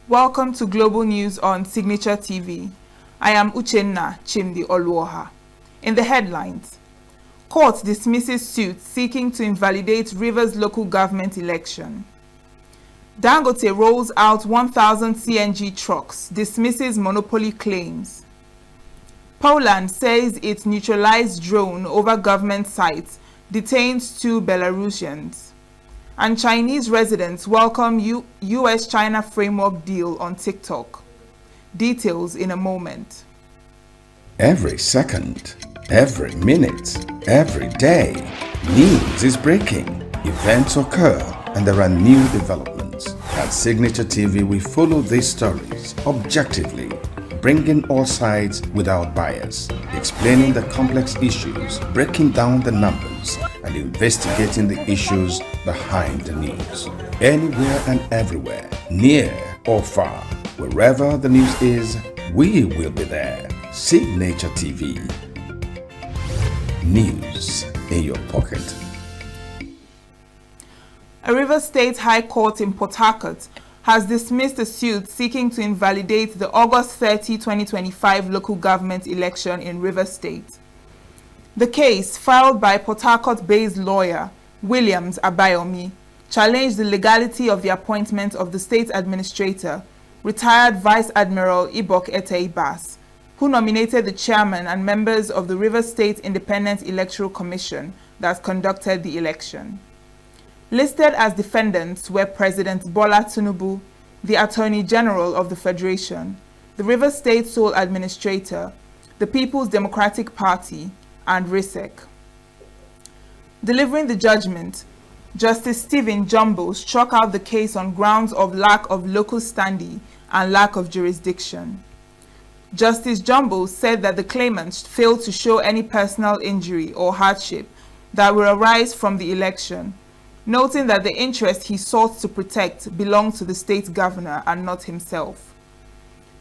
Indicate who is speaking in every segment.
Speaker 1: Welcome to Global News on Signature TV. I am Uchenna Chimdi Oluoha. In the headlines, Court dismisses suit seeking to invalidate Rivers local government election. Dangote rolls out 1,000 CNG trucks, dismisses monopoly claims. Poland says it neutralized drone over government sites, detains 2 Belarusians. And Chinese residents welcome US-China framework deal on TikTok. Details in a moment.
Speaker 2: Every second, every minute, every day, news is breaking, events occur, and there are new developments. At Signature TV, we follow these stories objectively, bringing all sides without bias, explaining the complex issues, breaking down the numbers, and investigating the issues behind the news. Anywhere and everywhere, near or far, wherever the news is, we will be there. Signature TV. News in your pocket.
Speaker 1: A Rivers State High Court in Port Harcourt has dismissed a suit seeking to invalidate the August 30, 2025 local government election in Rivers State. The case, filed by Port Harcourt-based lawyer Williams Abayomi, challenged the legality of the appointment of the state administrator, retired Vice Admiral Ibok Ete-Ibas, who nominated the chairman and members of the Rivers State Independent Electoral Commission that conducted the election. Listed as defendants were President Bola Tinubu, the Attorney General of the Federation, the Rivers State Sole Administrator, the People's Democratic Party, and RISEC. Delivering the judgment, Justice Stephen Jumbo struck out the case on grounds of lack of local standing and lack of jurisdiction. Justice Jumbo said that the claimants failed to show any personal injury or hardship that will arise from the election, noting that the interest he sought to protect belonged to the state governor and not himself.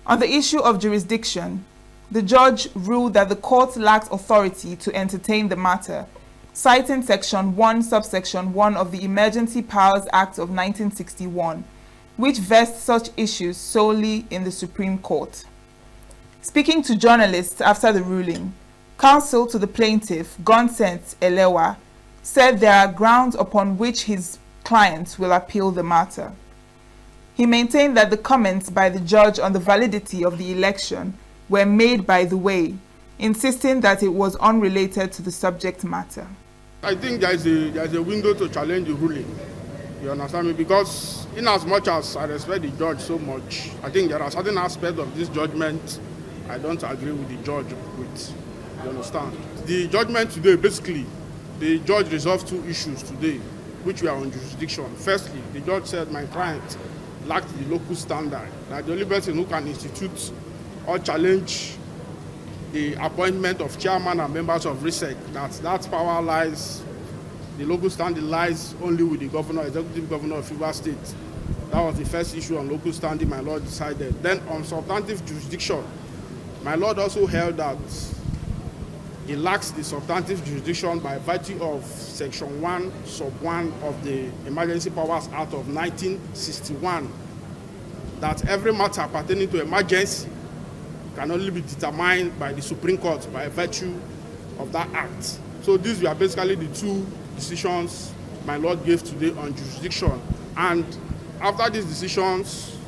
Speaker 1: On the issue of jurisdiction, the judge ruled that the court lacked authority to entertain the matter, citing Section 1, Subsection 1 of the Emergency Powers Act of 1961, which vests such issues solely in the Supreme Court. Speaking to journalists after the ruling, counsel to the plaintiff, Godsent Elewa, said there are grounds upon which his clients will appeal the matter. He maintained that the comments by the judge on the validity of the election were made by the way, insisting that it was unrelated to the subject matter.
Speaker 3: I think there's a window to challenge the ruling. You understand me? Because in as much as I respect the judge so much, I think there are certain aspects of this judgment I don't agree with the judge with. You understand? The judgment today, basically, the judge resolved 2 issues today, which were on jurisdiction. Firstly, the judge said my client lacked the local standard, that the only person who can institute or challenge the appointment of chairman and members of RISEC, that power lies, the local standing lies only with the governor, executive governor of Rivers State. That was the first issue on local standing my lord decided. Then on substantive jurisdiction, my lord also held that he lacks the substantive jurisdiction by virtue of Section 1, Sub 1 of the Emergency Powers Act of 1961, that every matter pertaining to emergency can only be determined by the Supreme Court by virtue of that act. So these were basically the 2 decisions my lord gave today on jurisdiction. And after these decisions,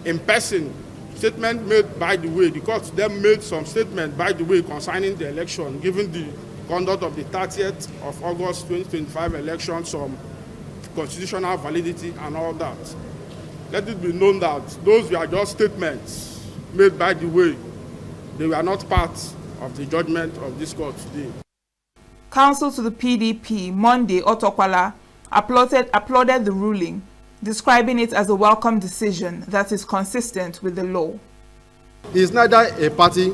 Speaker 3: in person, statement made by the way, the court then made some statement by the way concerning the election, given the conduct of the 30th of August 2025 election, some constitutional validity and all that. Let it be known that those were just statements made by the way. They were not part of the judgment of this court today.
Speaker 1: Counsel to the PDP, Monday Otokwala, applauded the ruling, describing it as a welcome decision that is consistent with the law.
Speaker 4: He is neither a party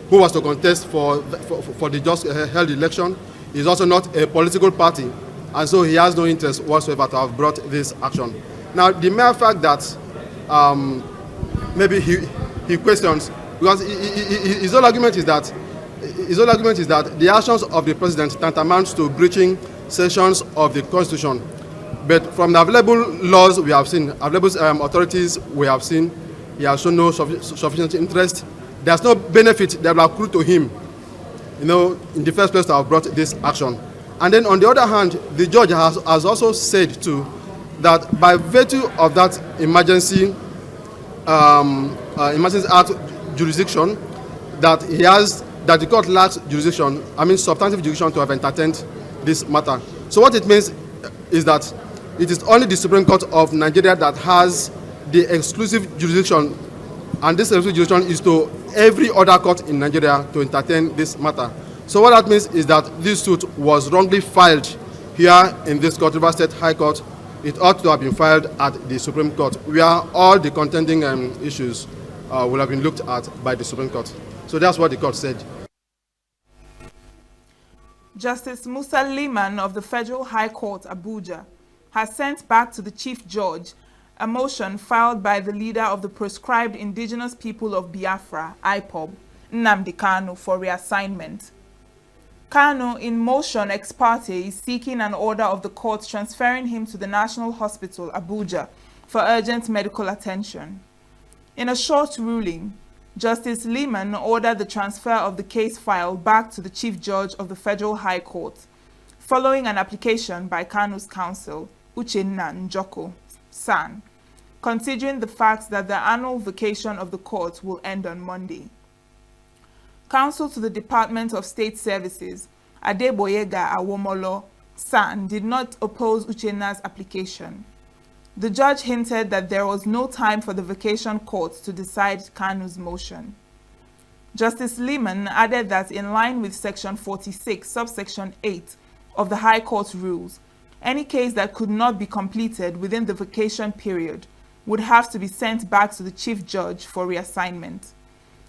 Speaker 4: who was to contest for the just held election. He is also not a political party, and so he has no interest whatsoever to have brought this action. Now, the mere fact that maybe he questions, because his whole argument is that the actions of the president tantamount to breaching sections of the Constitution. But from the available laws we have seen, available authorities we have seen, he has shown no sufficient interest. There's no benefit that will accrue to him, in the first place to have brought this action. And then on the other hand, the judge has also said too that by virtue of that emergency act jurisdiction, that the court lacks jurisdiction, substantive jurisdiction to have entertained this matter. So what it means is that it is only the Supreme Court of Nigeria that has the exclusive jurisdiction, and this exclusive jurisdiction is to every other court in Nigeria to entertain this matter. So what that means is that this suit was wrongly filed here in this court, River State High Court. It ought to have been filed at the Supreme Court, where all the contending issues will have been looked at by the Supreme Court. So that's what the court said.
Speaker 1: Justice Musa Liman of the Federal High Court, Abuja, has sent back to the Chief Judge a motion filed by the leader of the proscribed indigenous people of Biafra, IPOB, Nnamdi Kanu, for reassignment. Kanu, in motion ex parte, is seeking an order of the court transferring him to the National Hospital, Abuja, for urgent medical attention. In a short ruling, Justice Liman ordered the transfer of the case file back to the Chief Judge of the Federal High Court, following an application by Kanu's counsel, Uchenna Njoko San, considering the fact that the annual vacation of the court will end on Monday. Counsel to the Department of State Services, Adeboyega Awomolo San, did not oppose Uchenna's application. The judge hinted that there was no time for the vacation court to decide Kanu's motion. Justice Liman added that in line with Section 46, subsection 8 of the High Court rules, any case that could not be completed within the vacation period would have to be sent back to the Chief Judge for reassignment.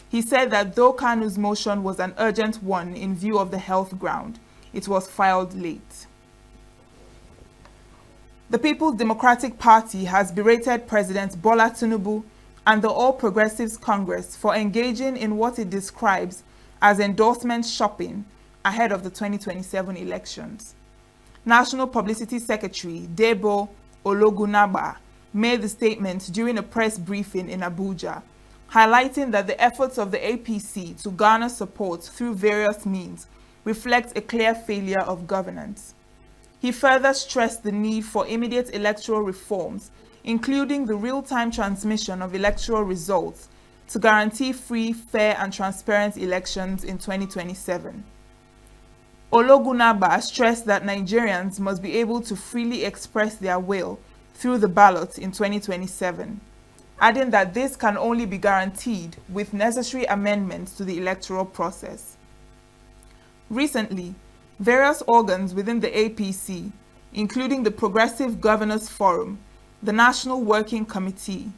Speaker 1: He said that though Kanu's motion was an urgent one in view of the health ground, it was filed late. The People's Democratic Party has berated President Bola Tinubu and the All Progressives Congress for engaging in what it describes as endorsement shopping ahead of the 2027 elections. National Publicity Secretary Debo Ologunagba made the statement during a press briefing in Abuja, highlighting that the efforts of the APC to garner support through various means reflect a clear failure of governance. He further stressed the need for immediate electoral reforms, including the real-time transmission of electoral results to guarantee free, fair, and transparent elections in 2027. Ologunagba stressed that Nigerians must be able to freely express their will through the ballot in 2027, adding that this can only be guaranteed with necessary amendments to the electoral process. Recently, various organs within the APC, including the Progressive Governors Forum, the National Working Committee,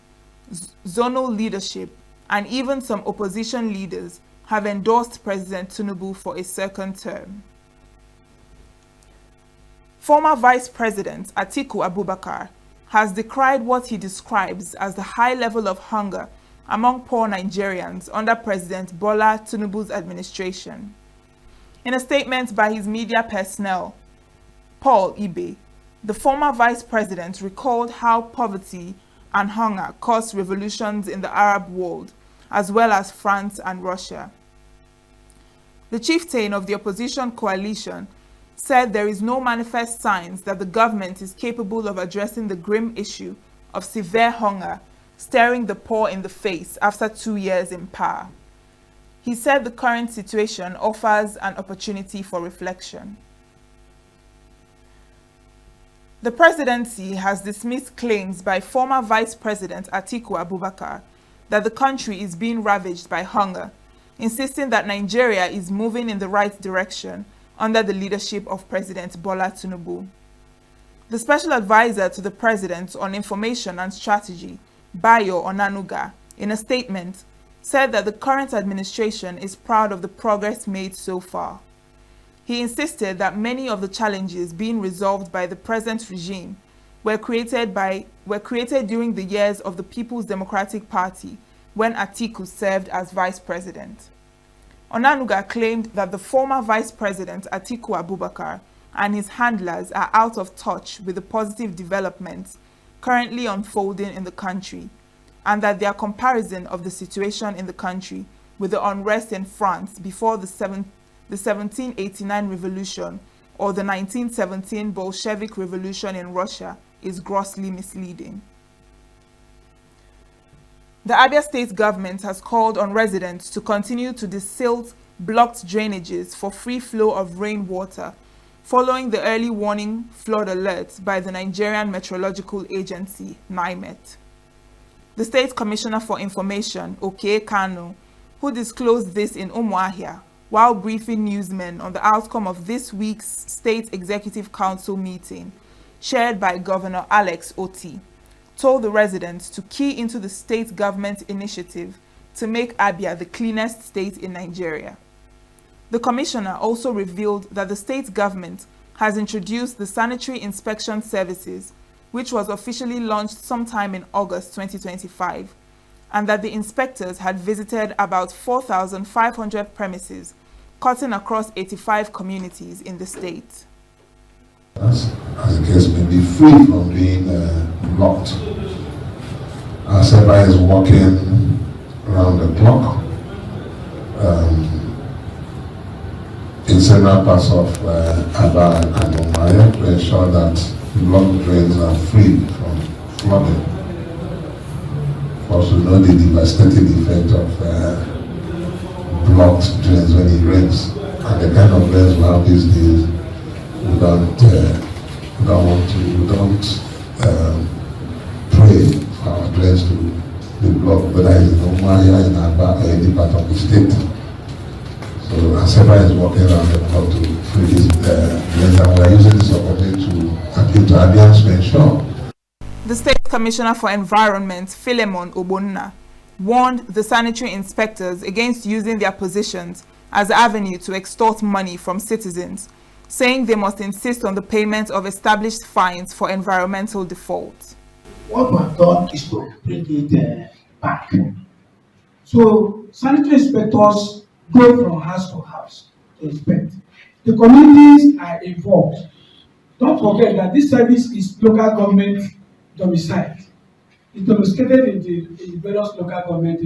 Speaker 1: zonal leadership, and even some opposition leaders have endorsed President Tinubu for a second term. Former Vice President Atiku Abubakar has decried what he describes as the high level of hunger among poor Nigerians under President Bola Tinubu's administration. In a statement by his media personnel, Paul Ibe, the former vice president, recalled how poverty and hunger caused revolutions in the Arab world, as well as France and Russia. The chieftain of the opposition coalition said there is no manifest signs that the government is capable of addressing the grim issue of severe hunger staring the poor in the face after 2 years in power. He said the current situation offers an opportunity for reflection. The presidency has dismissed claims by former Vice President Atiku Abubakar that the country is being ravaged by hunger, insisting that Nigeria is moving in the right direction under the leadership of President Bola Tinubu. The Special Advisor to the President on Information and Strategy, Bayo Onanuga, in a statement, said that the current administration is proud of the progress made so far. He insisted that many of the challenges being resolved by the present regime were created during the years of the People's Democratic Party when Atiku served as vice president. Onanuga claimed that the former vice president Atiku Abubakar and his handlers are out of touch with the positive developments currently unfolding in the country, and that their comparison of the situation in the country with the unrest in France before the 1789 revolution or the 1917 Bolshevik revolution in Russia is grossly misleading. The Abia State government has called on residents to continue to desilt blocked drainages for free flow of rainwater following the early warning flood alert by the Nigerian Meteorological Agency, NIMET. The State Commissioner for Information, Oke Kano, who disclosed this in Umuahia while briefing newsmen on the outcome of this week's State Executive Council meeting, chaired by Governor Alex Oti, told the residents to key into the state government initiative to make Abia the cleanest state in Nigeria. The commissioner also revealed that the state government has introduced the sanitary inspection services, which was officially launched sometime in August 2025, and that the inspectors had visited about 4,500 premises, cutting across 85 communities in the state.
Speaker 5: As the case may be, free from being blocked. SLTV is working around the clock in several parts of Aba and Omaya to ensure that blocked drains are free from flooding. Also know the devastating effect of blocked drains when it rains, and the kind of rains we have these days. We don't pray for our drains to be blocked, whether it's in Omaya, in Aba, or any part of the state. So SLTV is working around the clock to free these drains, and we are using this opportunity to appeal to Abians to ensure.
Speaker 1: The State Commissioner for Environment, Philemon Obonna, warned the sanitary inspectors against using their positions as an avenue to extort money from citizens, saying they must insist on the payment of established fines for environmental default.
Speaker 6: What we have done is to bring it back. So sanitary inspectors go from house to house to inspect. The communities are involved. Don't forget that this service is local government domiciled. It's domesticated in the various local government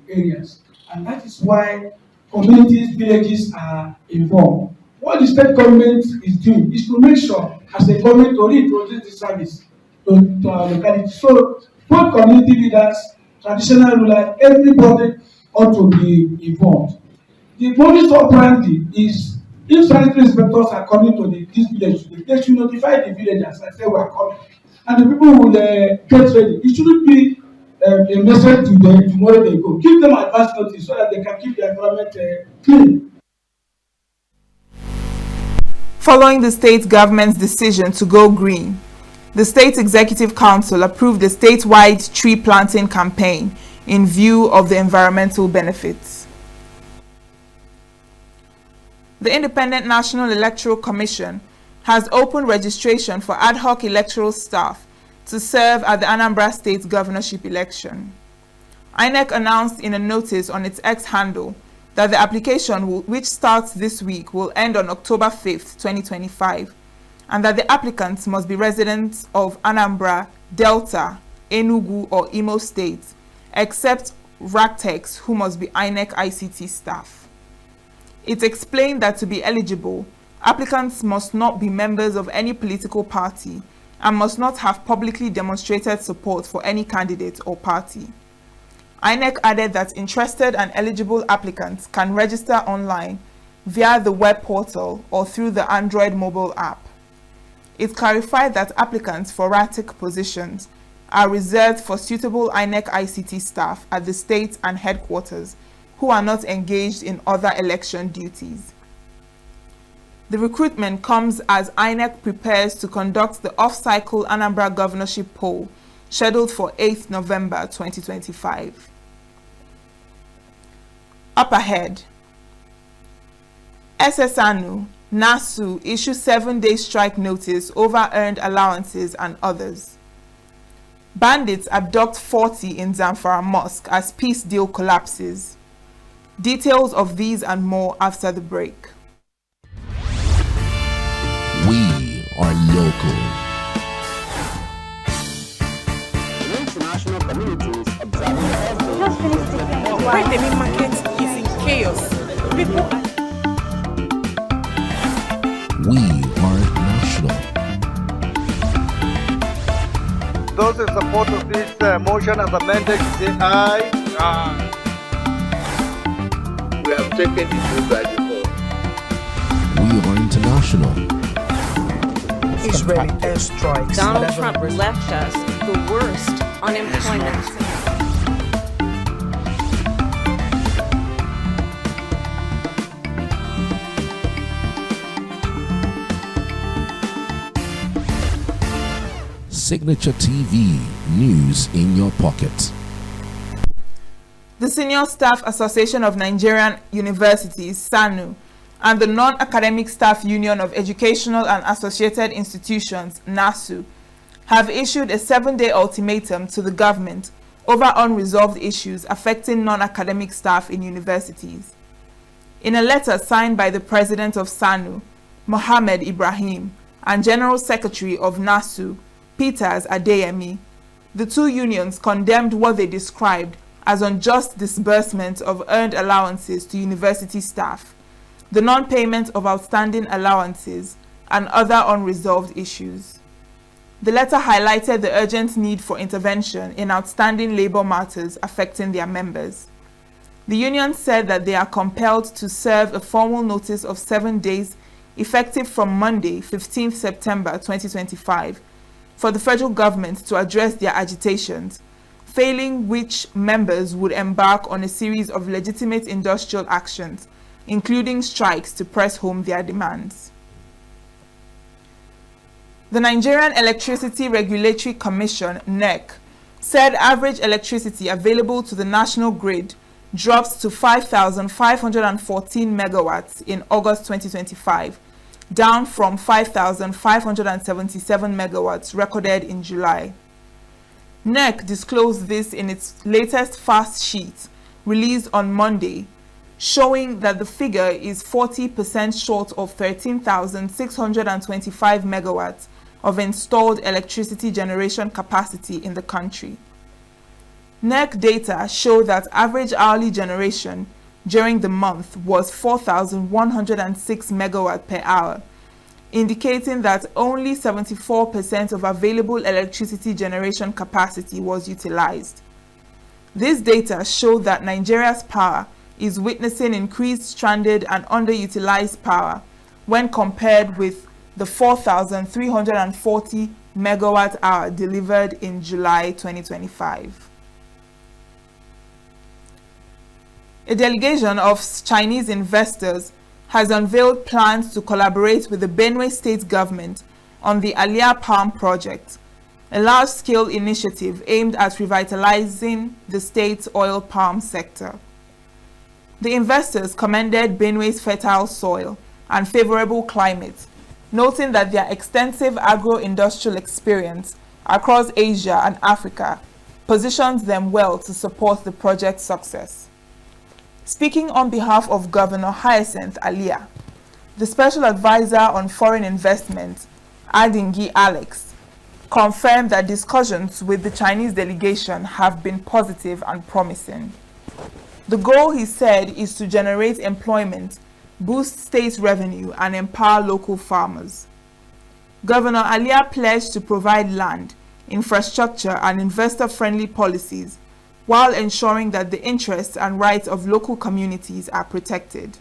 Speaker 6: areas, and that is why communities, villages are involved. What the state government is doing is to make sure, as a government, to reintroduce the service to our locality. So both community leaders, traditional rulers, everybody ought to be involved. The modus operandi is, if sanitary inspectors are coming to this village, they should notify the villagers and say we are coming, and the people will get ready. It shouldn't be a message to them tomorrow they go. Give them advance notice so that they can keep the environment clean.
Speaker 1: Following the state government's decision to go green, the State Executive Council approved the statewide tree planting campaign in view of the environmental benefits. The Independent National Electoral Commission has opened registration for ad hoc electoral staff to serve at the Anambra State governorship election. INEC announced in a notice on its X handle that the application, which starts this week, will end on October 5th, 2025, and that the applicants must be residents of Anambra, Delta, Enugu, or Imo states, except RACTEX, who must be INEC ICT staff. It explained that to be eligible, applicants must not be members of any political party and must not have publicly demonstrated support for any candidate or party. INEC added that interested and eligible applicants can register online via the web portal or through the Android mobile app. It clarified that applicants for RATIC positions are reserved for suitable INEC ICT staff at the state and headquarters who are not engaged in other election duties. The recruitment comes as INEC prepares to conduct the off-cycle Anambra governorship poll scheduled for 8th November 2025. Up ahead, SSANU, NASU issue 7-day strike notice over earned allowances and others. Bandits abduct 40 in Zamfara Mosque as peace deal collapses. Details of these and more after the break.
Speaker 7: We are local.
Speaker 8: The international community is observing every
Speaker 9: Where the main market is in chaos. People are...
Speaker 7: We are national.
Speaker 10: Those in support of this motion as amended, say aye.
Speaker 3: Aye.
Speaker 10: We have taken it to by default.
Speaker 7: We are international.
Speaker 9: Israeli airstrikes.
Speaker 11: Donald Trump left us the worst unemployment.
Speaker 7: Signature TV, news in your pocket.
Speaker 1: The Senior Staff Association of Nigerian Universities, SANU, and the Non-Academic Staff Union of Educational and Associated Institutions, NASU, have issued a 7-day ultimatum to the government over unresolved issues affecting non-academic staff in universities. In a letter signed by the President of SANU, Mohammed Ibrahim, and General Secretary of NASU, Peters Adeyemi, the two unions condemned what they described as unjust disbursement of earned allowances to university staff, the non-payment of outstanding allowances, and other unresolved issues. The letter highlighted the urgent need for intervention in outstanding labor matters affecting their members. The union said that they are compelled to serve a formal notice of 7 days effective from Monday, 15th September 2025, for the federal government to address their agitations, failing which members would embark on a series of legitimate industrial actions, including strikes to press home their demands. The Nigerian Electricity Regulatory Commission, NEC, said average electricity available to the national grid dropped to 5,514 megawatts in August 2025, down from 5,577 megawatts recorded in July. NEC disclosed this in its latest fast sheet, released on Monday, showing that the figure is 40% short of 13,625 megawatts of installed electricity generation capacity in the country. NEC data show that average hourly generation during the month was 4,106 megawatt per hour, indicating that only 74% of available electricity generation capacity was utilized. This data show that Nigeria's power is witnessing increased stranded and underutilized power when compared with the 4,340 megawatt hour delivered in July 2025. A delegation of Chinese investors has unveiled plans to collaborate with the Benue state government on the Alia Palm project, a large-scale initiative aimed at revitalizing the state's oil palm sector. The investors commended Benue's fertile soil and favorable climate, noting that their extensive agro-industrial experience across Asia and Africa positions them well to support the project's success. Speaking on behalf of Governor Hyacinth Alia, the Special Advisor on Foreign Investment, Adingi Alex, confirmed that discussions with the Chinese delegation have been positive and promising. The goal, he said, is to generate employment, boost state revenue, and empower local farmers. Governor Alia pledged to provide land, infrastructure, and investor-friendly policies while ensuring that the interests and rights of local communities are protected.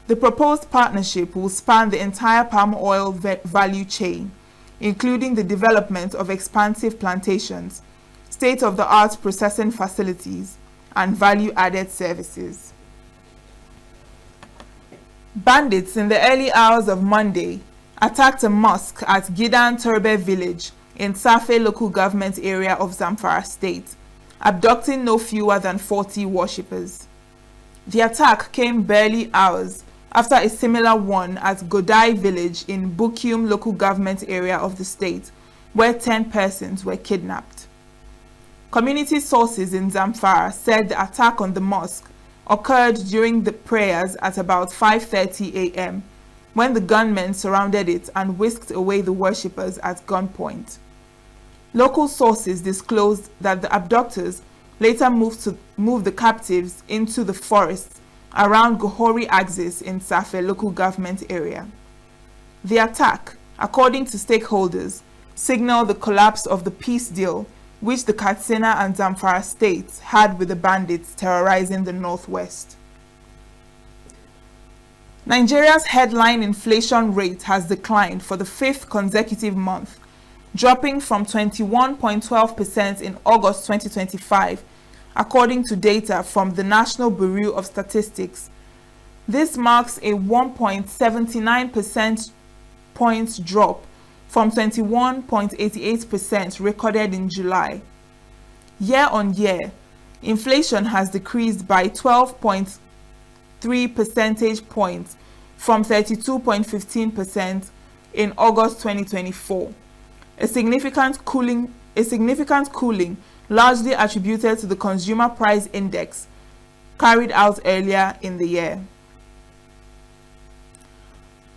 Speaker 1: The proposed partnership will span the entire palm oil value chain, including the development of expansive plantations, state-of-the-art processing facilities, and value-added services. Bandits in the early hours of Monday attacked a mosque at Gidan Turbe village in Safe local government area of Zamfara state, abducting no fewer than 40 worshippers. The attack came barely hours after a similar one at Godai village in Bukium local government area of the state, where 10 persons were kidnapped. Community sources in Zamfara said the attack on the mosque occurred during the prayers at about 5:30 a.m., when the gunmen surrounded it and whisked away the worshippers at gunpoint. Local sources disclosed that the abductors later moved the captives into the forests around Gohori Axis in Safe local government area. The attack, according to stakeholders, signaled the collapse of the peace deal which the Katsina and Zamfara states had with the bandits terrorizing the northwest. Nigeria's headline inflation rate has declined for the 5th consecutive month, dropping from 21.12% in August 2025, according to data from the National Bureau of Statistics. This marks a 1.79% points drop from 21.88% recorded in July. Year on year, inflation has decreased by 12.3 percentage points from 32.15% in August 2024. A significant cooling largely attributed to the Consumer Price Index carried out earlier in the year.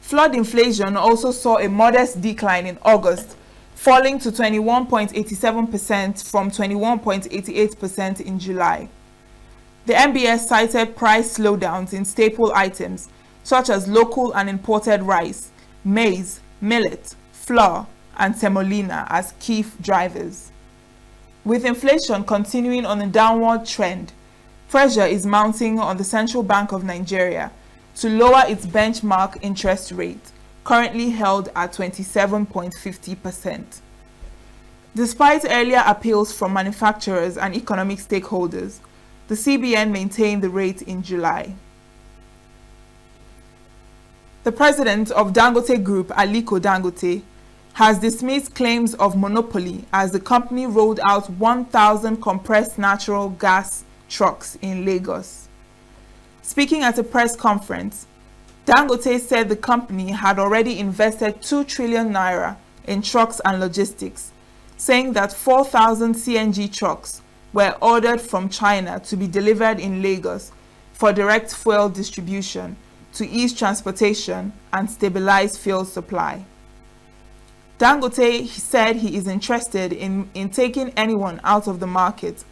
Speaker 1: Flood inflation also saw a modest decline in August, falling to 21.87% from 21.88% in July. The NBS cited price slowdowns in staple items such as local and imported rice, maize, millet, flour, and semolina as key drivers. With inflation continuing on a downward trend, pressure is mounting on the Central Bank of Nigeria to lower its benchmark interest rate, currently held at 27.50%. Despite earlier appeals from manufacturers and economic stakeholders, the CBN maintained the rate in July. The president of Dangote Group, Aliko Dangote, has dismissed claims of monopoly as the company rolled out 1,000 compressed natural gas trucks in Lagos. Speaking at a press conference, Dangote said the company had already invested 2 trillion naira in trucks and logistics, saying that 4,000 CNG trucks were ordered from China to be delivered in Lagos for direct fuel distribution to ease transportation and stabilize fuel supply. Dangote said he is interested in taking anyone out of the market,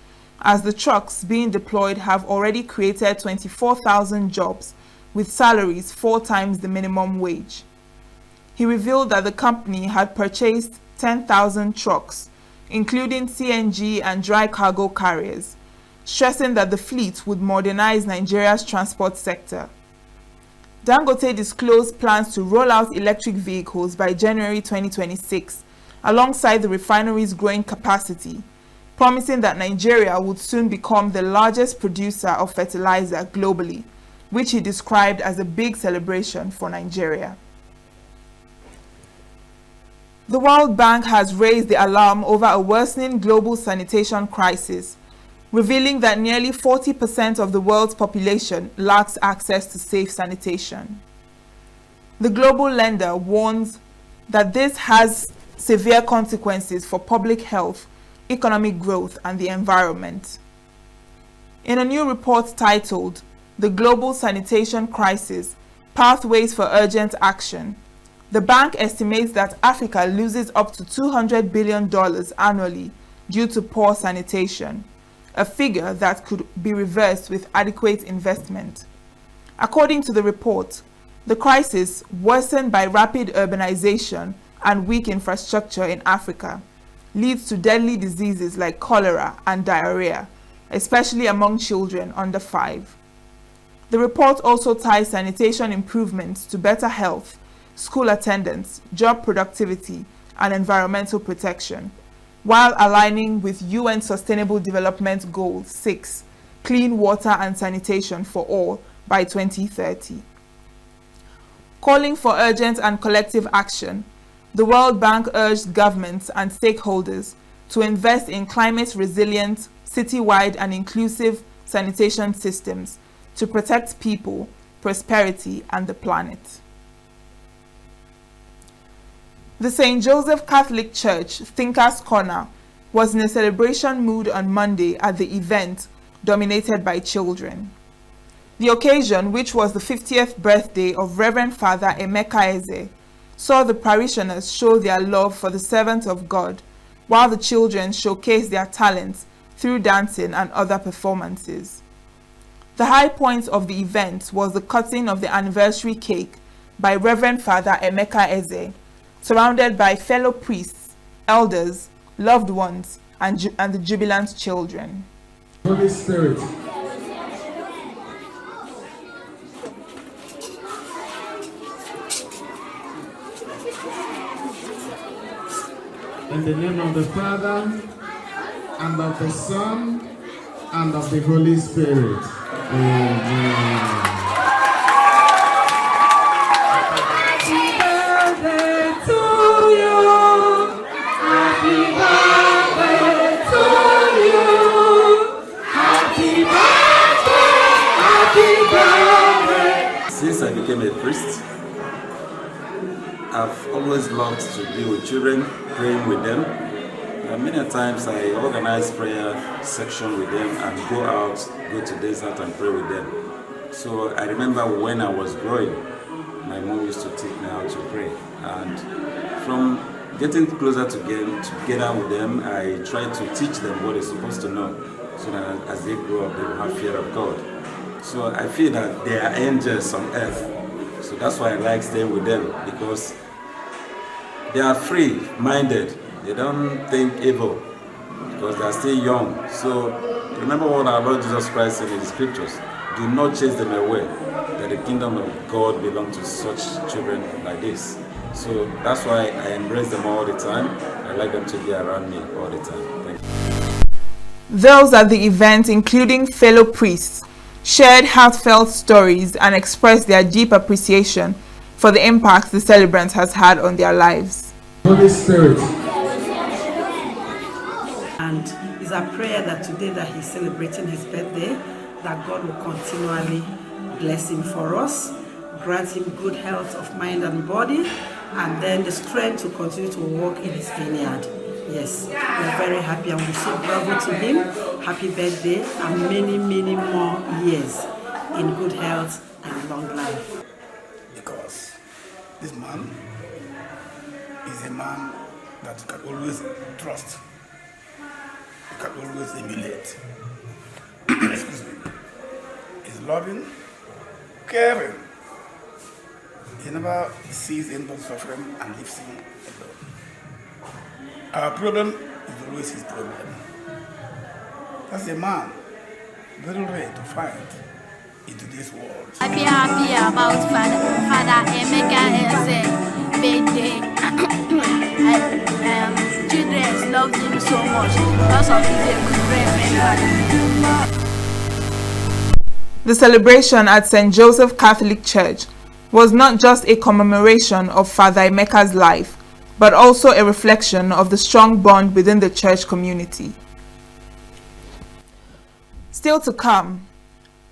Speaker 1: as the trucks being deployed have already created 24,000 jobs with salaries 4 times the minimum wage. He revealed that the company had purchased 10,000 trucks, including CNG and dry cargo carriers, stressing that the fleet would modernize Nigeria's transport sector. Dangote disclosed plans to roll out electric vehicles by January 2026, alongside the refinery's growing capacity, promising that Nigeria would soon become the largest producer of fertilizer globally, which he described as a big celebration for Nigeria. The World Bank has raised the alarm over a worsening global sanitation crisis, revealing that nearly 40% of the world's population lacks access to safe sanitation. The global lender warns that this has severe consequences for public health, economic growth, and the environment. In a new report titled "The Global Sanitation Crisis: Pathways for Urgent Action," the bank estimates that Africa loses up to $200 billion annually due to poor sanitation, a figure that could be reversed with adequate investment. According to the report, the crisis, worsened by rapid urbanization and weak infrastructure in Africa, leads to deadly diseases like cholera and diarrhea, especially among children under 5. The report also ties sanitation improvements to better health, school attendance, job productivity, and environmental protection, while aligning with UN Sustainable Development Goal 6, clean water and sanitation for all by 2030. Calling for urgent and collective action, the World Bank urged governments and stakeholders to invest in climate-resilient, citywide and inclusive sanitation systems to protect people, prosperity, and the planet. The St. Joseph Catholic Church Thinkers Corner was in a celebration mood on Monday at the event dominated by children. The occasion, which was the 50th birthday of Reverend Father Emeka Eze, saw the parishioners show their love for the servant of God, while the children showcased their talents through dancing and other performances. The high point of the event was the cutting of the anniversary cake by Reverend Father Emeka Eze, surrounded by fellow priests, elders, loved ones, and the jubilant children.
Speaker 12: Holy Spirit, in the name of the Father, and of the Son, and of the Holy Spirit. Amen. Happy birthday to you. Happy birthday to you. Happy birthday. Happy birthday.
Speaker 13: Since I became a priest, I've always loved to be with children, praying with them. Many times I organize prayer section with them and go to desert and pray with them. So I remember when I was growing, my mom used to teach me how to pray. And from getting closer together with them, I try to teach them what they're supposed to know, so that as they grow up, they will have fear of God. So I feel that they are angels on earth. So that's why I like staying with them, because they are free-minded. They don't think evil because they are still young. So remember what our Lord Jesus Christ said in the scriptures. Do not chase them away, that the kingdom of God belongs to such children like this. So that's why I embrace them all the time. I like them to be around me all the time. Thank you.
Speaker 1: Those at the event, including fellow priests, shared heartfelt stories and expressed their deep appreciation for the impact the celebrant has had on their lives.
Speaker 12: Holy Spirit.
Speaker 14: And it's our prayer that today that he's celebrating his birthday, that God will continually bless him for us, grant him good health of mind and body, and then the strength to continue to walk in his vineyard. Yes, we're very happy and we say bravo to him. Happy birthday and many, many more years in good health and long life.
Speaker 15: Because this man is a man that you can always trust. You can always emulate. Excuse me. He's loving, caring. He never sees anybody suffering and leaves him alone. Our problem is always his problem. That's a man very rare to find in today's world.
Speaker 16: I feel happy about Father Emeka Eze birthday. Children love him so much because of his good friend.
Speaker 1: The celebration at St. Joseph Catholic Church was not just a commemoration of Father Emeka's life, but also a reflection of the strong bond within the church community. Still to come,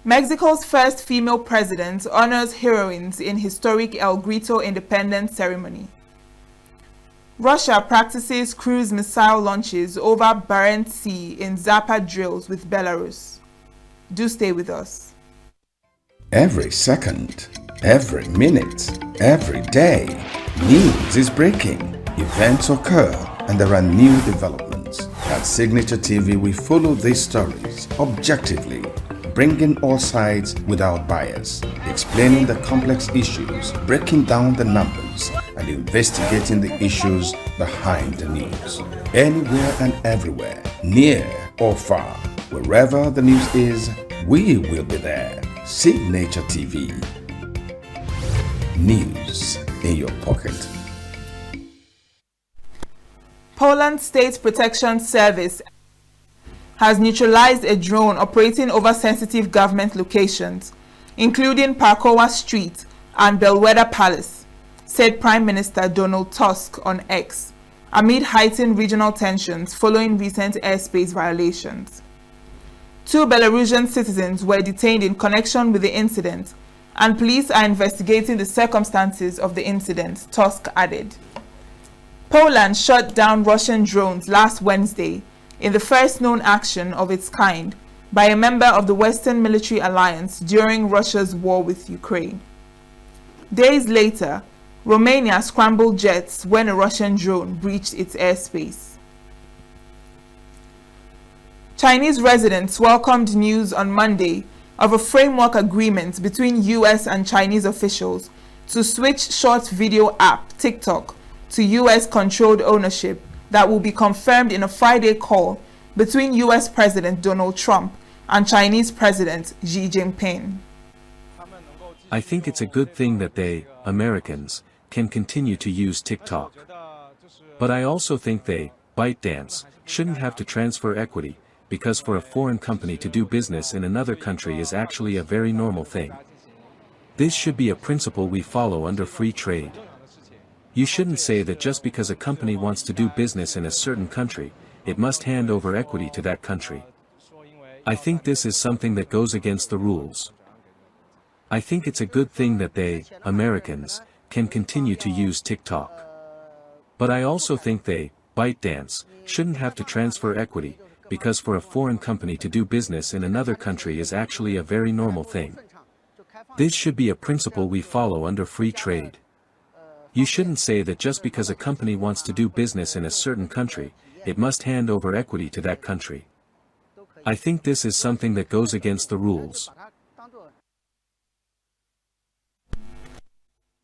Speaker 1: Mexico's first female president honors heroines in historic El Grito independence ceremony. Russia practices cruise missile launches over Barents Sea in Zapad drills with Belarus. Do stay with us.
Speaker 2: Every second, every minute, every day, news is breaking, events occur, and there are new developments. At Signature TV, we follow these stories objectively, bringing all sides without bias, explaining the complex issues, breaking down the numbers, and investigating the issues behind the news. Anywhere and everywhere, near or far, wherever the news is, we will be there. Signature TV. News in your pocket.
Speaker 1: Poland State Protection Service has neutralized a drone operating over sensitive government locations, including Parkowa Street and Belvedere Palace, said Prime Minister Donald Tusk on X, amid heightened regional tensions following recent airspace violations. 2 Belarusian citizens were detained in connection with the incident, and police are investigating the circumstances of the incident, Tusk added. Poland shot down Russian drones last Wednesday in the first known action of its kind by a member of the Western military alliance during Russia's war with Ukraine. Days later, Romania scrambled jets when a Russian drone breached its airspace. Chinese residents welcomed news on Monday of a framework agreement between US and Chinese officials to switch short video app TikTok to US-controlled ownership that will be confirmed in a Friday call between US President Donald Trump and Chinese President Xi Jinping.
Speaker 17: I think it's a good thing that they, Americans, can continue to use TikTok. But I also think they, ByteDance, shouldn't have to transfer equity, because for a foreign company to do business in another country is actually a very normal thing. This should be a principle we follow under free trade. You shouldn't say that just because a company wants to do business in a certain country, it must hand over equity to that country. I think this is something that goes against the rules. I think it's a good thing that they, Americans, can continue to use TikTok. But I also think they, ByteDance, shouldn't have to transfer equity, because for a foreign company to do business in another country is actually a very normal thing. This should be a principle we follow under free trade. You shouldn't say that just because a company wants to do business in a certain country, it must hand over equity to that country. I think this is something that goes against the rules.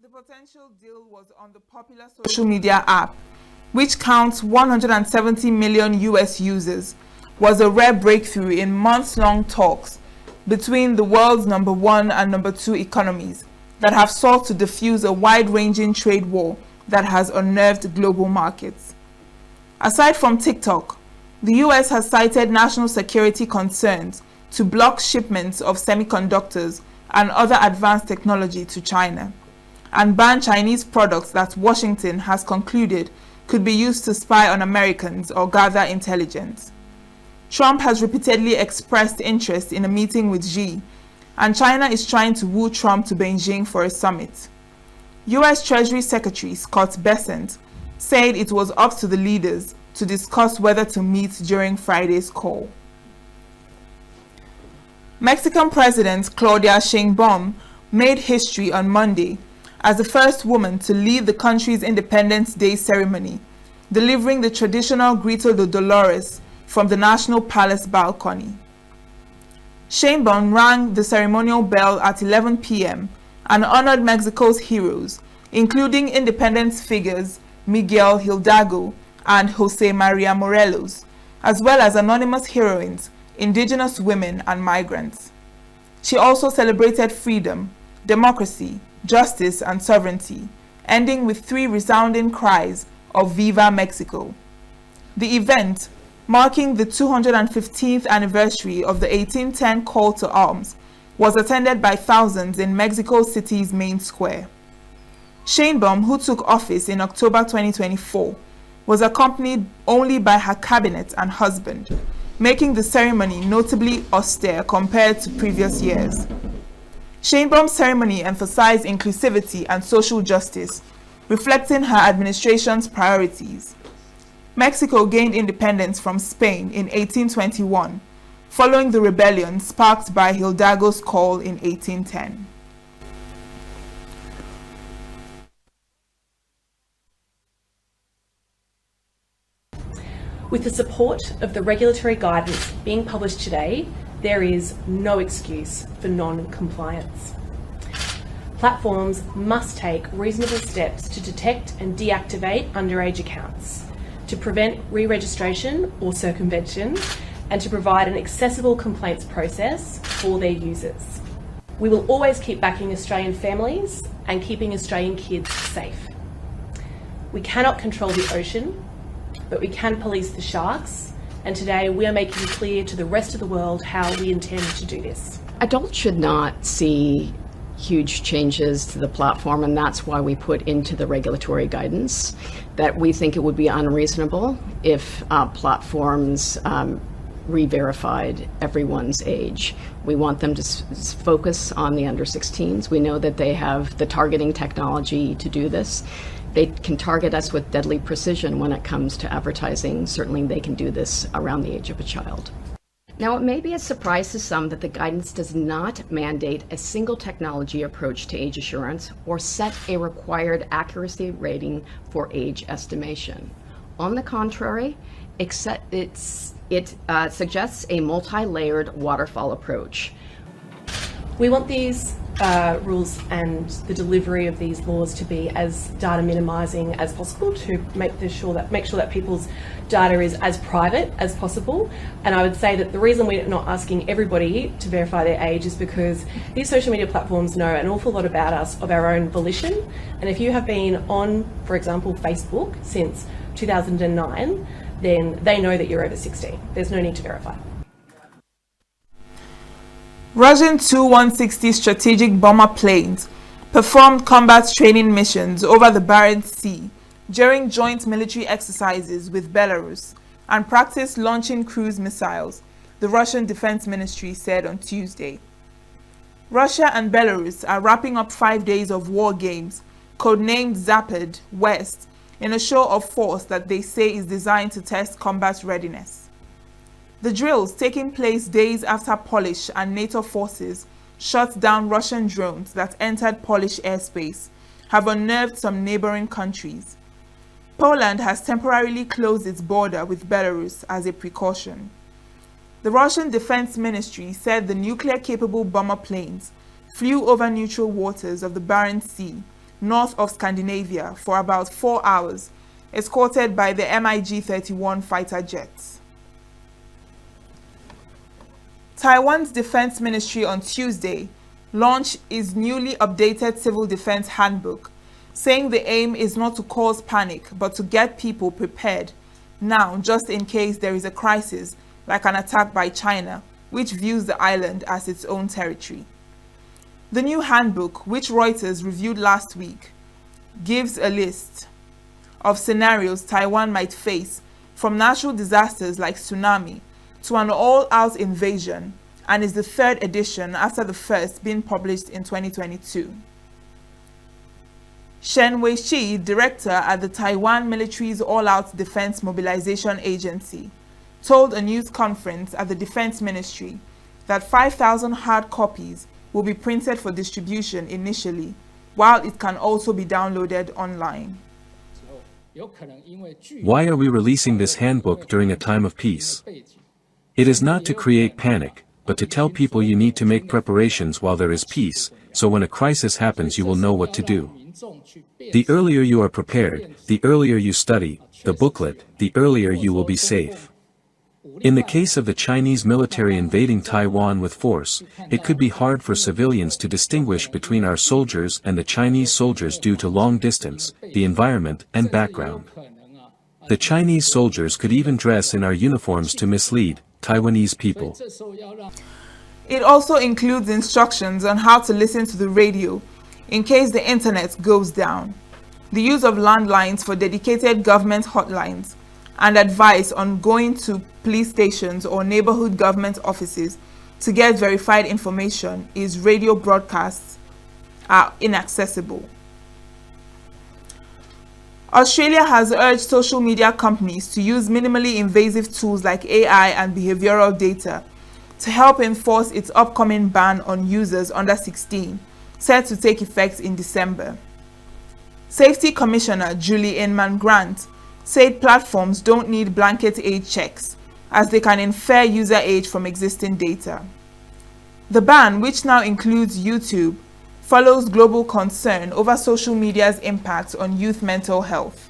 Speaker 1: The potential deal was on the popular social media app, which counts 170 million US users, was a rare breakthrough in months-long talks between the world's #1 and #2 economies that have sought to defuse a wide-ranging trade war that has unnerved global markets. Aside from TikTok, the US has cited national security concerns to block shipments of semiconductors and other advanced technology to China, and ban Chinese products that Washington has concluded could be used to spy on Americans or gather intelligence. Trump has repeatedly expressed interest in a meeting with Xi, and China is trying to woo Trump to Beijing for a summit. US Treasury Secretary Scott Bessent said it was up to the leaders to discuss whether to meet during Friday's call. Mexican President Claudia Sheinbaum made history on Monday as the first woman to lead the country's Independence Day ceremony, delivering the traditional Grito de Dolores from the National Palace balcony. Sheinbaum rang the ceremonial bell at 11 p.m. and honored Mexico's heroes, including independence figures Miguel Hidalgo and Jose Maria Morelos, as well as anonymous heroines, indigenous women, and migrants. She also celebrated freedom, democracy, justice, and sovereignty, ending with 3 resounding cries of Viva Mexico. The event, marking the 215th anniversary of the 1810 call to arms, was attended by thousands in Mexico City's main square. Sheinbaum, who took office in October 2024, was accompanied only by her cabinet and husband, making the ceremony notably austere compared to previous years. Sheinbaum's ceremony emphasized inclusivity and social justice, reflecting her administration's priorities. Mexico gained independence from Spain in 1821, following the rebellion sparked by Hidalgo's call in 1810.
Speaker 18: With the support of the regulatory guidance being published today, there is no excuse for non-compliance. Platforms must take reasonable steps to detect and deactivate underage accounts, to prevent re-registration or circumvention, and to provide an accessible complaints process for their users. We will always keep backing Australian families and keeping Australian kids safe. We cannot control the ocean, but we can police the sharks, and today we are making clear to the rest of the world how we intend to do this.
Speaker 19: Adults should not see huge changes to the platform, and that's why we put into the regulatory guidance that we think it would be unreasonable if platforms re-verified everyone's age. We want them to focus on the under 16s. We know that they have the targeting technology to do this. They can target us with deadly precision when it comes to advertising. Certainly they can do this around the age of a child. Now, it may be a surprise to some that the guidance does not mandate a single technology approach to age assurance or set a required accuracy rating for age estimation. On the contrary, it suggests a multi-layered waterfall approach.
Speaker 18: We want these rules and the delivery of these laws to be as data minimising as possible, to make sure that people's data is as private as possible. And I would say that the reason we're not asking everybody to verify their age is because these social media platforms know an awful lot about us of our own volition. And if you have been on, for example, Facebook since 2009, then they know that you're over 16. There's no need to verify.
Speaker 1: Russian Tu-160 strategic bomber planes performed combat training missions over the Barents Sea during joint military exercises with Belarus and practiced launching cruise missiles, the Russian Defense Ministry said on Tuesday. Russia and Belarus are wrapping up 5 days of war games, codenamed Zapad West, in a show of force that they say is designed to test combat readiness. The drills, taking place days after Polish and NATO forces shot down Russian drones that entered Polish airspace, have unnerved some neighboring countries. Poland has temporarily closed its border with Belarus as a precaution. The Russian Defense Ministry said the nuclear-capable bomber planes flew over neutral waters of the Barents Sea, north of Scandinavia, for about 4 hours, escorted by the MiG-31 fighter jets. Taiwan's Defense Ministry on Tuesday launched its newly updated Civil Defense Handbook, saying the aim is not to cause panic but to get people prepared now, just in case there is a crisis like an attack by China, which views the island as its own territory. The new handbook, which Reuters reviewed last week, gives a list of scenarios Taiwan might face, from natural disasters like tsunami to an all-out invasion, and is the third edition after the first being published in 2022. Shen Weishi, director at the Taiwan military's All-Out Defense Mobilization Agency, told a news conference at the Defense Ministry that 5,000 hard copies will be printed for distribution initially, while it can also be downloaded online.
Speaker 17: Why are we releasing this handbook during a time of peace? It is not to create panic, but to tell people you need to make preparations while there is peace, so when a crisis happens you will know what to do. The earlier you are prepared, the earlier you study the booklet, the earlier you will be safe. In the case of the Chinese military invading Taiwan with force, it could be hard for civilians to distinguish between our soldiers and the Chinese soldiers due to long distance, the environment, and background. The Chinese soldiers could even dress in our uniforms to mislead Taiwanese people.
Speaker 1: It also includes instructions on how to listen to the radio in case the internet goes down, the use of landlines for dedicated government hotlines, and advice on going to police stations or neighborhood government offices to get verified information if radio broadcasts are inaccessible. Australia has urged social media companies to use minimally invasive tools like AI and behavioral data to help enforce its upcoming ban on users under 16, set to take effect in December. Safety Commissioner Julie Inman-Grant said platforms don't need blanket age checks, as they can infer user age from existing data. The ban, which now includes YouTube, follows global concern over social media's impact on youth mental health.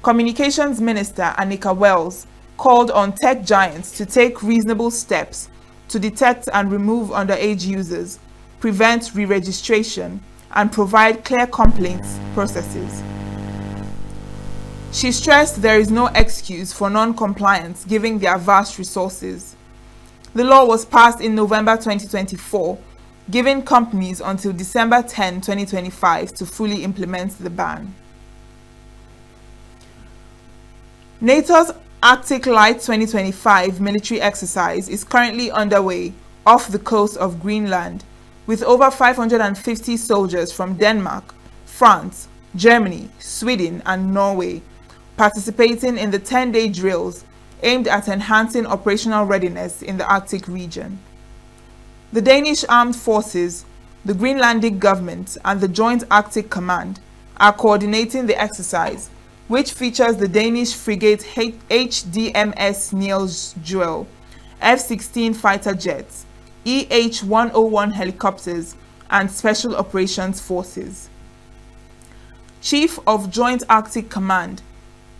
Speaker 1: Communications Minister Annika Wells called on tech giants to take reasonable steps to detect and remove underage users, prevent re-registration, and provide clear complaints processes. She stressed there is no excuse for non-compliance given their vast resources. The law was passed in November 2024, giving companies until December 10, 2025 to fully implement the ban. NATO's Arctic Light 2025 military exercise is currently underway off the coast of Greenland, with over 550 soldiers from Denmark, France, Germany, Sweden, and Norway participating in the 10-day drills aimed at enhancing operational readiness in the Arctic region. The Danish Armed Forces, the Greenlandic government, and the Joint Arctic Command are coordinating the exercise, which features the Danish frigate HDMS Niels Juel, F-16 fighter jets, EH-101 helicopters, and Special Operations Forces. Chief of Joint Arctic Command,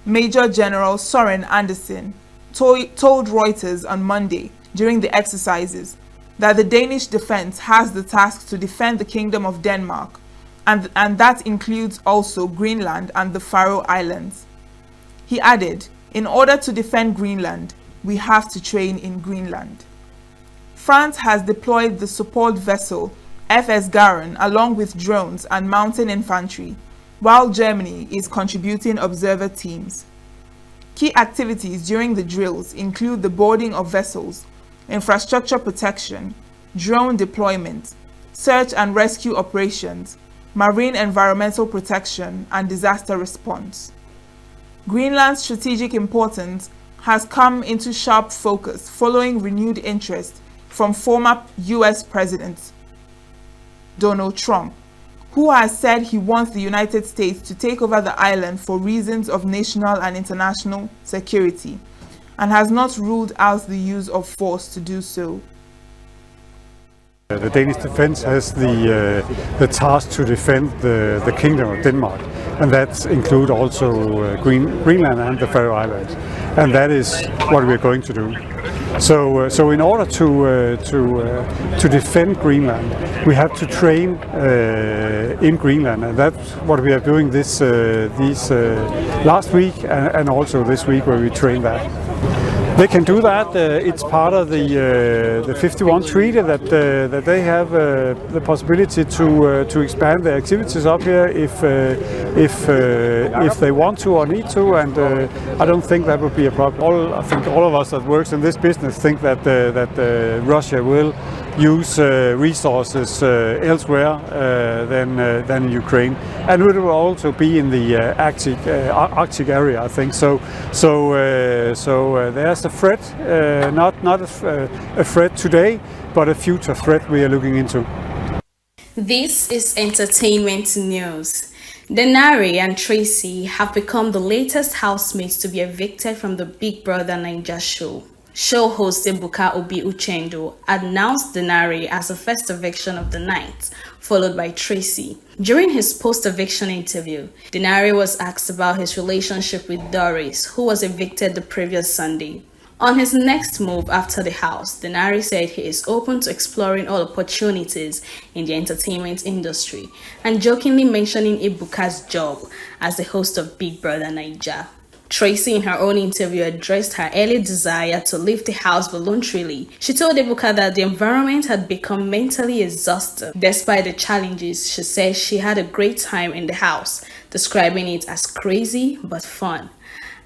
Speaker 1: Major General Søren Andersen, told Reuters on Monday during the exercises that the Danish defense has the task to defend the Kingdom of Denmark, and that includes also Greenland and the Faroe Islands. He added, in order to defend Greenland, we have to train in Greenland. France has deployed the support vessel FS Garen along with drones and mountain infantry, while Germany is contributing observer teams. Key activities during the drills include the boarding of vessels, infrastructure protection, drone deployment, search and rescue operations, marine environmental protection, and disaster response. Greenland's strategic importance has come into sharp focus following renewed interest from former US President Donald Trump, who has said he wants the United States to take over the island for reasons of national and international security, and has not ruled out the use of force to do so.
Speaker 20: The Danish defense has the task to defend the Kingdom of Denmark, and that includes also Greenland and the Faroe Islands, and that is what we are going to do. So in order to defend Greenland, we have to train in Greenland, and that's what we are doing this last week and also this week where we train that. They can do that. It's part of the 51 treaty that they have the possibility to expand their activities up here if they want to or need to, and I don't think that would be a problem. I think all of us that works in this business think that Russia will use resources elsewhere than Ukraine, and it will also be in the Arctic area, I think. So there's a threat, not a threat today, but a future threat we are looking into.
Speaker 21: This is entertainment news. Denari and Tracy have become the latest housemates to be evicted from the Big Brother Naija show. Show host Ebuka Obi Uchendo announced Denari as the first eviction of the night, followed by Tracy. During his post-eviction interview, Denari was asked about his relationship with Doris, who was evicted the previous Sunday. On his next move after the house, Denari said he is open to exploring all opportunities in the entertainment industry and jokingly mentioning Ebuka's job as the host of Big Brother Naija. Tracy, in her own interview, addressed her early desire to leave the house voluntarily. She told Ebuka that the environment had become mentally exhausting. Despite the challenges, she said she had a great time in the house, describing it as crazy but fun.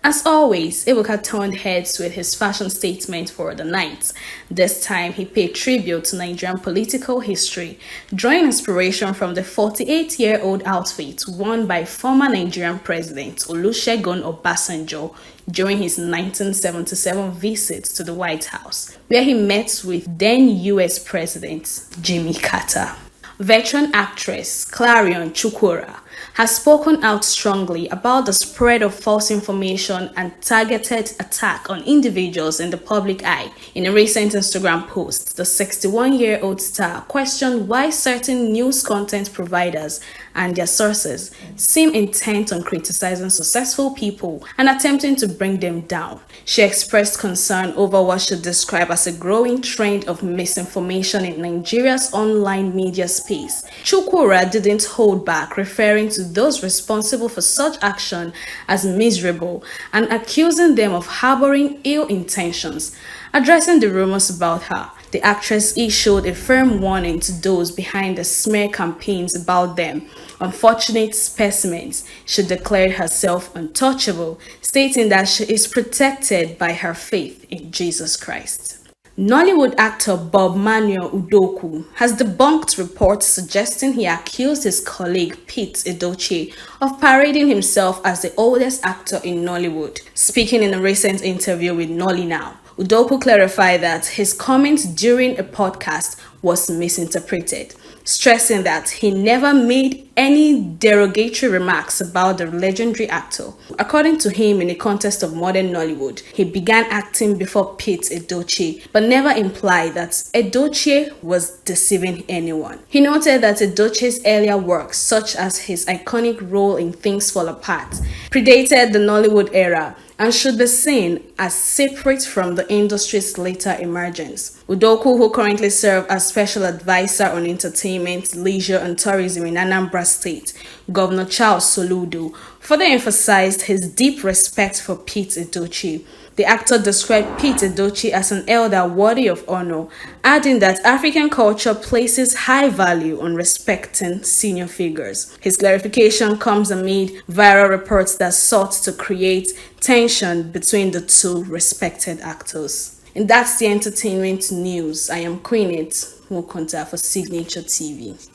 Speaker 21: As always, Ebuka turned heads with his fashion statement for the night. This time, he paid tribute to Nigerian political history, drawing inspiration from the 48-year-old outfit worn by former Nigerian President Olusegun Obasanjo during his 1977 visit to the White House, where he met with then U.S. President Jimmy Carter. Veteran actress Clarion Chukwura has spoken out strongly about the spread of false information and targeted attack on individuals in the public eye. In a recent Instagram post, the 61-year-old star questioned why certain news content providers and their sources seem intent on criticizing successful people and attempting to bring them down. She expressed concern over what she described as a growing trend of misinformation in Nigeria's online media space. Chukwura didn't hold back, referring to those responsible for such action as miserable and accusing them of harboring ill intentions. Addressing the rumors about her, the actress issued a firm warning to those behind the smear campaigns about them. Unfortunate specimens, she declared herself untouchable, stating that she is protected by her faith in Jesus Christ. Nollywood actor Bob Manuel Udoku has debunked reports suggesting he accused his colleague Pete Edochie of parading himself as the oldest actor in Nollywood. Speaking in a recent interview with Nolly Now, Udoku clarified that his comments during a podcast was misinterpreted, stressing that he never made any derogatory remarks about the legendary actor. According to him, in the context of modern Nollywood, he began acting before Pete Edochie, but never implied that Edochie was deceiving anyone. He noted that Edochie's earlier works, such as his iconic role in Things Fall Apart, predated the Nollywood era and should be seen as separate from the industry's later emergence. Udoku, who currently serves as Special Advisor on Entertainment, Leisure and Tourism in Anambra State, Governor Charles Soludo, further emphasized his deep respect for Pete Edochie. The actor described Pete Edochie as an elder worthy of honor, adding that African culture places high value on respecting senior figures. His clarification comes amid viral reports that sought to create tension between the two respected actors. And that's the entertainment news. I am Queenit Mokonta for Signature TV.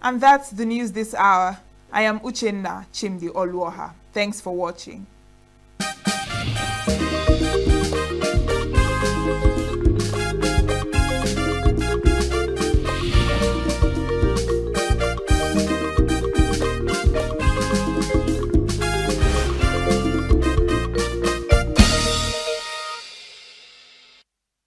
Speaker 1: And that's the news this hour. I am Uchenna Chimdi Oluoha. Thanks for watching.